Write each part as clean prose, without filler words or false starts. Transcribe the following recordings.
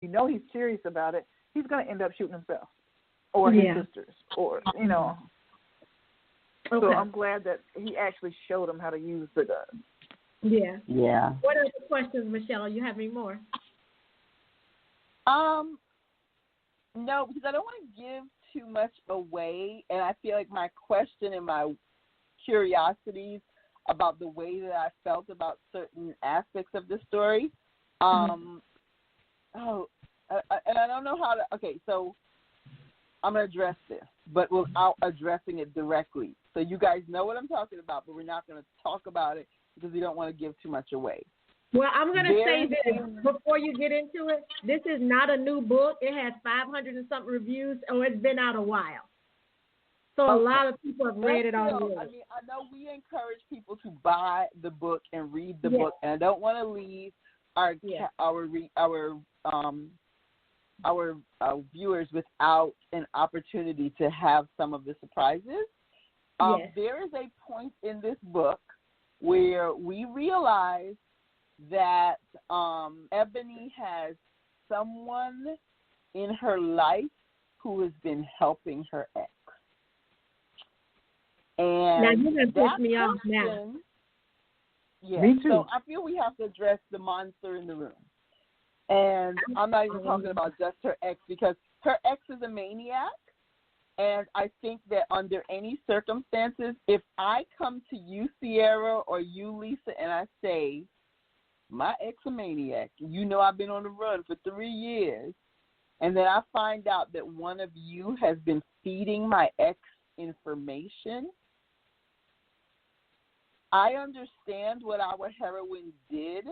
he's serious about it, he's going to end up shooting himself or his sisters or, Okay. So I'm glad that he actually showed him how to use the gun. Yeah. Yeah. What are the questions, Michele? You have any more? No, because I don't want to give too much away, and I feel like my question and my curiosities about the way that I felt about certain aspects of the story. And I don't know how to. Okay, so I'm gonna address this, but without addressing it directly. So you guys know what I'm talking about, but we're not gonna talk about it because we don't want to give too much away. Well, I'm going to say this before you get into it. This is not a new book. It has 500 and something reviews, or it's been out a while. So a lot of people have read it already. I mean, I know we encourage people to buy the book and read the book, and I don't want to leave our viewers without an opportunity to have some of the surprises. There is a point in this book where we realize that Ebony has someone in her life who has been helping her ex. And now you're going to piss me off now. Yeah, me too. So I feel we have to address the monster in the room. And I'm not even talking about just her ex, because her ex is a maniac. And I think that under any circumstances, if I come to you, Siera, or you, Lisa, and I say, my ex a maniac, I've been on the run for 3 years, and then I find out that one of you has been feeding my ex information, I understand what our heroine did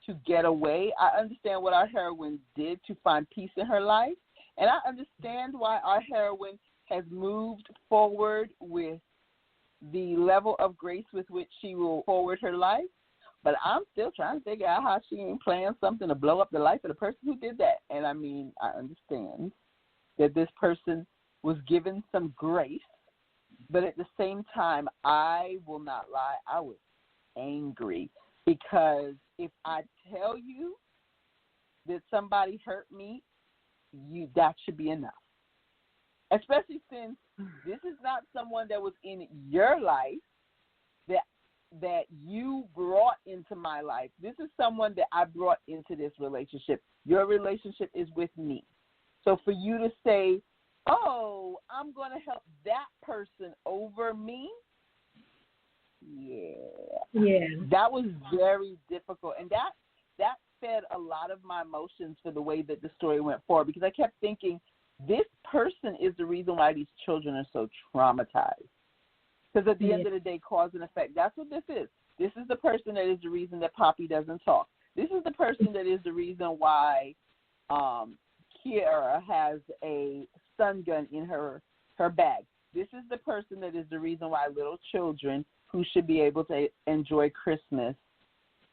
to get away. I understand what our heroine did to find peace in her life, and I understand why our heroine has moved forward with the level of grace with which she will forward her life. But I'm still trying to figure out how she ain't planning something to blow up the life of the person who did that. And, I mean, I understand that this person was given some grace, but at the same time, I will not lie, I was angry. Because if I tell you that somebody hurt me, that should be enough. Especially since this is not someone that was in your life that you brought into my life. This is someone that I brought into this relationship. Your relationship is with me. So for you to say, oh, I'm going to help that person over me, that was very difficult. And that fed a lot of my emotions for the way that the story went forward, because I kept thinking, this person is the reason why these children are so traumatized. Because at the end of the day, cause and effect, that's what this is. This is the person that is the reason that Poppy doesn't talk. This is the person that is the reason why Kiera has a stun gun in her bag. This is the person that is the reason why little children who should be able to enjoy Christmas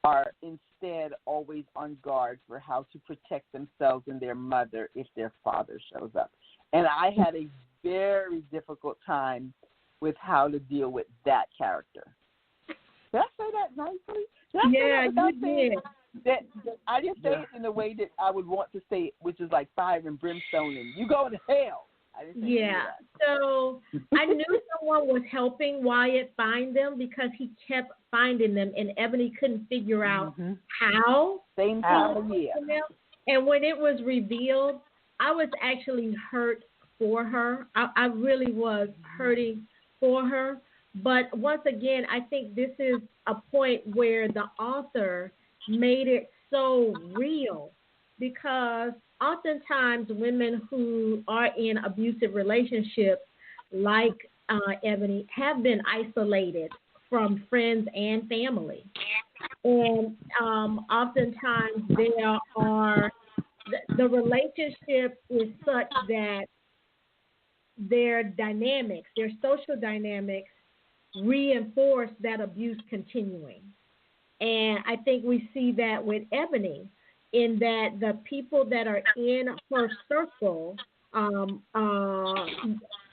are instead always on guard for how to protect themselves and their mother if their father shows up. And I had a very difficult time with how to deal with that character. Did I say that nicely? You did. That I didn't say it in the way that I would want to say it, which is like fire and brimstone and you go to hell. I didn't say that. So I knew someone was helping Wyatt find them because he kept finding them, and Ebony couldn't figure out how. Same time, And when it was revealed, I was actually hurt for her. I really was hurting for her. But once again, I think this is a point where the author made it so real, because oftentimes women who are in abusive relationships like Ebony have been isolated from friends and family. And oftentimes the relationship is such that their dynamics, their social dynamics, reinforce that abuse continuing. And I think we see that with Ebony, in that the people that are in her circle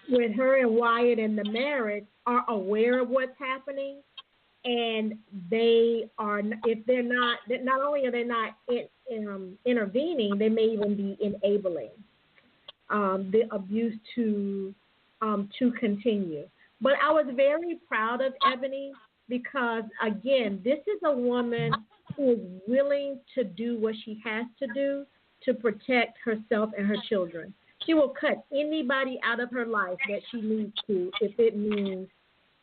with her and Wyatt and the marriage are aware of what's happening, and they are, if they're not only are they not intervening, they may even be enabling the abuse to continue. But I was very proud of Ebony because, again, this is a woman who is willing to do what she has to do to protect herself and her children. She will cut anybody out of her life that she needs to if it means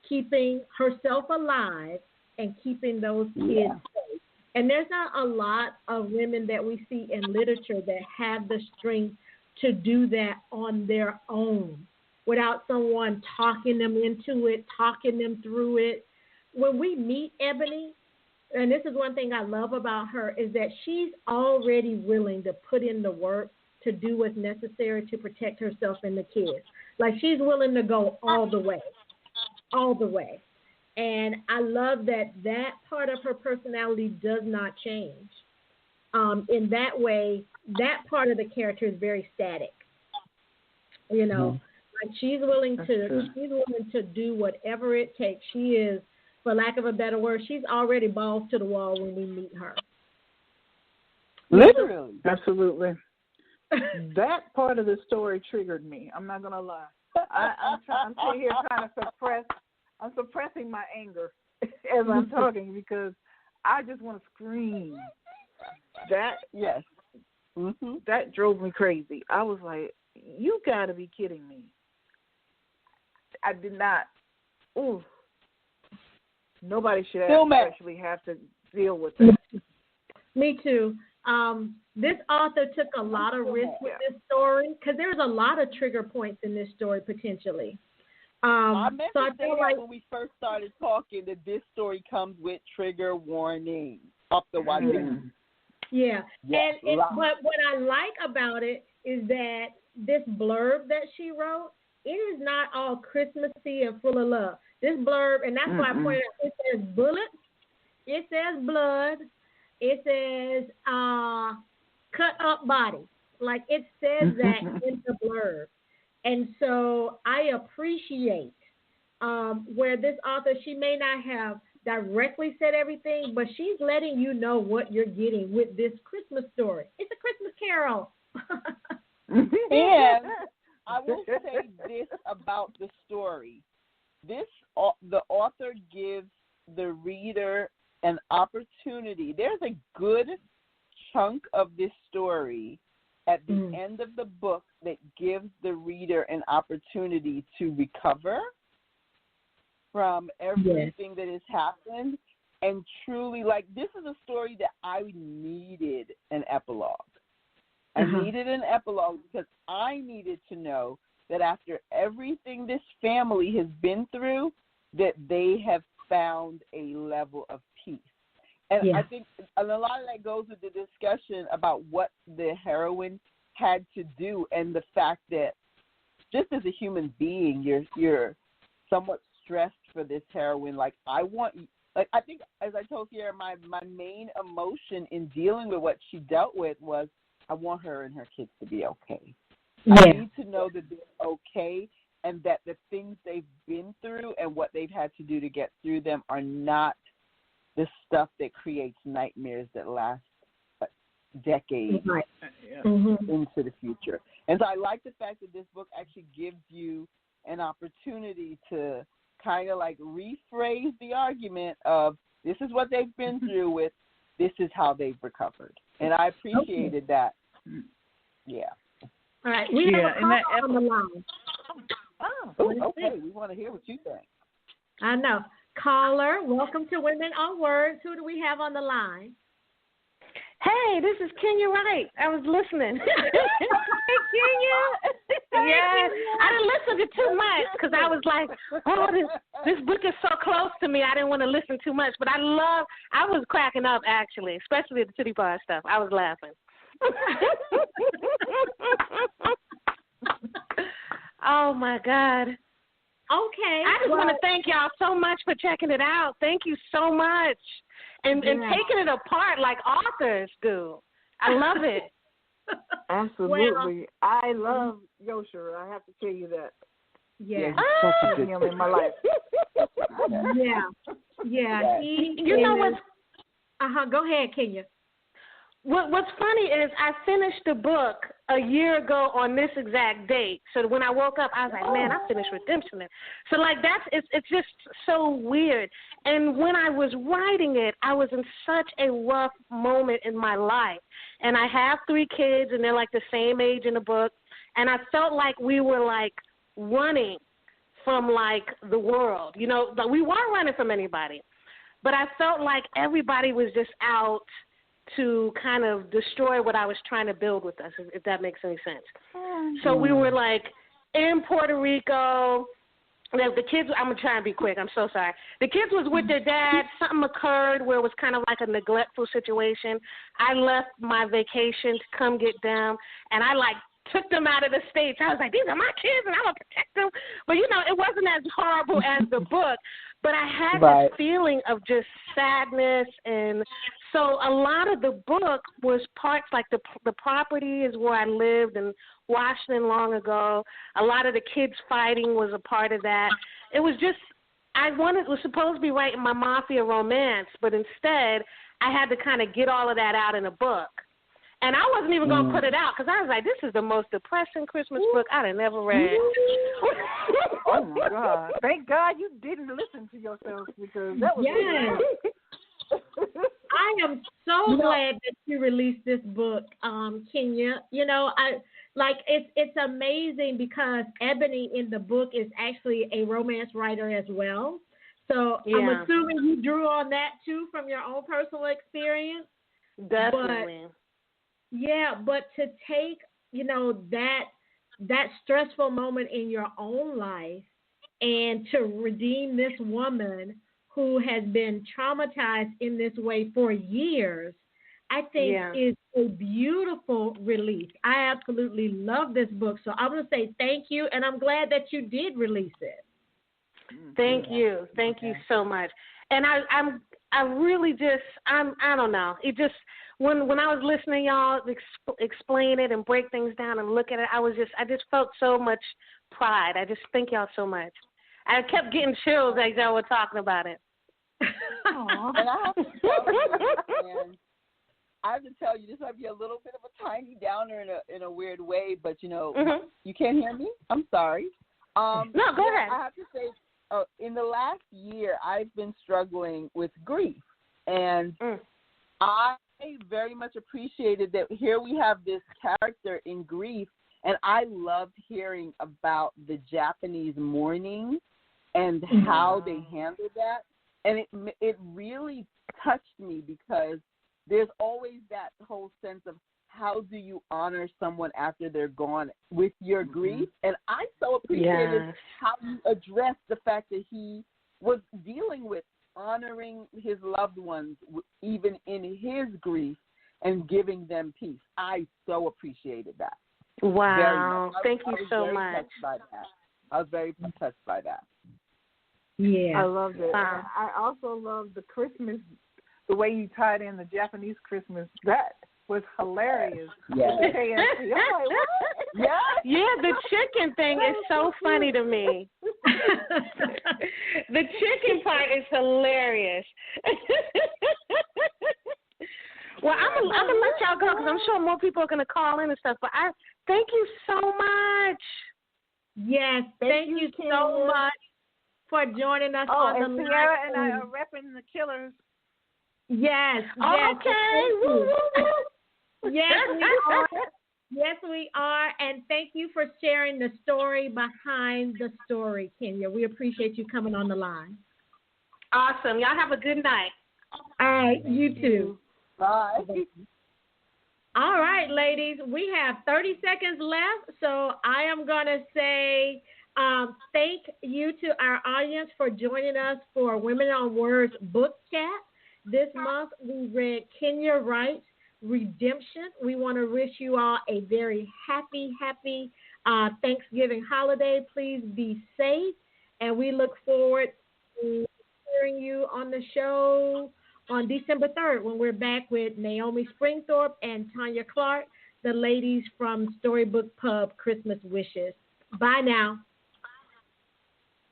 keeping herself alive and keeping those kids safe. And there's not a lot of women that we see in literature that have the strength to do that on their own without someone talking them into it, talking them through it. When we meet Ebony, and this is one thing I love about her, is that she's already willing to put in the work to do what's necessary to protect herself and the kids. Like, she's willing to go all the way. And I love that part of her personality does not change. In that way, that part of the character is very static. You know, like she's willing to do whatever it takes. She is, for lack of a better word, she's already balls to the wall when we meet her. Literally. Absolutely. That part of the story triggered me. I'm not going to lie. I'm sitting here trying to suppress. I'm suppressing my anger as I'm talking because I just want to scream. That that drove me crazy. I was like, you got to be kidding me. I did not. Ooh. Nobody should actually have to deal with that. Me too. This author took a lot of risk with this story because there's a lot of trigger points in this story potentially. I meant to say that when we first started talking that this story comes with trigger warning up the wazoo. Yeah. Yes, but what I like about it is that this blurb that she wrote, it is not all Christmassy and full of love. This blurb, and that's why I pointed out, it says bullets, it says blood, it says cut up body. Like, it says that in the blurb. And so I appreciate where this author, she may not have directly said everything, but she's letting you know what you're getting with this Christmas story. It's a Christmas carol. And I will say this about the story. The author gives the reader an opportunity. There's a good chunk of this story at the end of the book that gives the reader an opportunity to recover from everything that has happened. And truly, like, this is a story that I needed an epilogue. I needed an epilogue because I needed to know that after everything this family has been through, that they have found a level of peace. And I think a lot of that goes with the discussion about what the heroine had to do and the fact that just as a human being, you're somewhat stressed for this heroine. Like, I think, as I told Siera, my main emotion in dealing with what she dealt with was I want her and her kids to be okay. I need to know that they're okay and that the things they've been through and what they've had to do to get through them are not the stuff that creates nightmares that last decades into the future. And so I like the fact that this book actually gives you an opportunity to kind of like rephrase the argument of this is what they've been through with, this is how they've recovered. And I appreciated that. Yeah. All right. We have a caller on the line. Okay. We want to hear what you think. I know. Caller, welcome to Women on Words. Who do we have on the line? Hey, this is Kenya Wright. I was listening. Hey, Kenya. Yeah, I didn't listen to too much because I was like, oh, this book is so close to me. I didn't want to listen too much. But I was cracking up, actually, especially the Titty Bar stuff. I was laughing. Oh, my God. Okay. I just want to thank y'all so much for checking it out. Thank you so much. And taking it apart like authors do. I love it. Absolutely. I love Yoshiro. I have to tell you that. Yeah. Such a good him in my life. Yeah. You know what's Go ahead, Kenya. What's funny is I finished the book a year ago on this exact date. So when I woke up, I was like, man, I finished Redemption. So like it's just so weird. And when I was writing it, I was in such a rough moment in my life. And I have 3 kids, and they're like the same age in the book. And I felt like we were like running from like the world. You know, but we weren't running from anybody. But I felt like everybody was just out to kind of destroy what I was trying to build with us, if that makes any sense. So we were like in Puerto Rico. The kids, I'm going to try and be quick. I'm so sorry. The kids was with their dad. Something occurred where it was kind of like a neglectful situation. I left my vacation to come get them, and I like took them out of the States. I was like, these are my kids, and I'm going to protect them. But, you know, it wasn't as horrible as the book. But I had this feeling of just sadness, and so a lot of the book was parts like the property is where I lived in Washington long ago. A lot of the kids fighting was a part of that. It was just was supposed to be writing my mafia romance, but instead I had to kind of get all of that out in a book. And I wasn't even going to put it out because I was like, this is the most depressing Christmas book I'd have never read. Oh, my God. Thank God you didn't listen to yourself because that was I am so glad that you released this book, Kenya. You know, it's amazing because Ebony in the book is actually a romance writer as well. So I'm assuming you drew on that, too, from your own personal experience. Definitely. But to take, you know, that stressful moment in your own life and to redeem this woman who has been traumatized in this way for years, I think is a beautiful release. I absolutely love this book. So I'm going to say thank you, and I'm glad that you did release it. Thank you. Thank you so much. And I really just, I don't know. It just, when I was listening to y'all explain it and break things down and look at it, I just felt so much pride. I just thank y'all so much. I kept getting chills as y'all were talking about it. And I have to tell you, this might be a little bit of a tiny downer in a weird way, but you know, you can't hear me? I'm sorry. No, go ahead. I have to say, in the last year, I've been struggling with grief, and I very much appreciated that here we have this character in grief, and I loved hearing about the Japanese mourning and how they handled that, and it really touched me because there's always that whole sense of how do you honor someone after they're gone with your grief, and I so appreciated how you addressed the fact that he was dealing with honoring his loved ones even in his grief and giving them peace. I so appreciated that. Wow. Thank you so much. I was very touched by that. Yeah. I loved it. I also loved the Christmas, the way you tied in the Japanese Christmas. That was hilarious. Yeah. I'm like, what? Yeah, the chicken thing is so funny to me. The chicken part is hilarious. Well, I'm gonna let y'all go because I'm sure more people are gonna call in and stuff. But I thank you so much. Yes, thank you so much for joining us on the line. Siera and I are repping the Killers. Yes. Okay. Woo, woo, woo. Yes, we are. Yes, we are. And thank you for sharing the story behind the story, Kenya. We appreciate you coming on the line. Awesome. Y'all have a good night. All right. You too. Bye. All right, ladies. We have 30 seconds left. So I am going to say thank you to our audience for joining us for Women on Words book chat. This month we read Kenya Wright's Redemption. We want to wish you all a very happy Thanksgiving holiday. Please be safe, and we look forward to hearing you on the show on December 3rd when we're back with Naomi Springthorpe and Tanya Clark, the ladies from Storybook Pub Christmas Wishes. Bye now.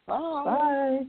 Bye. Bye.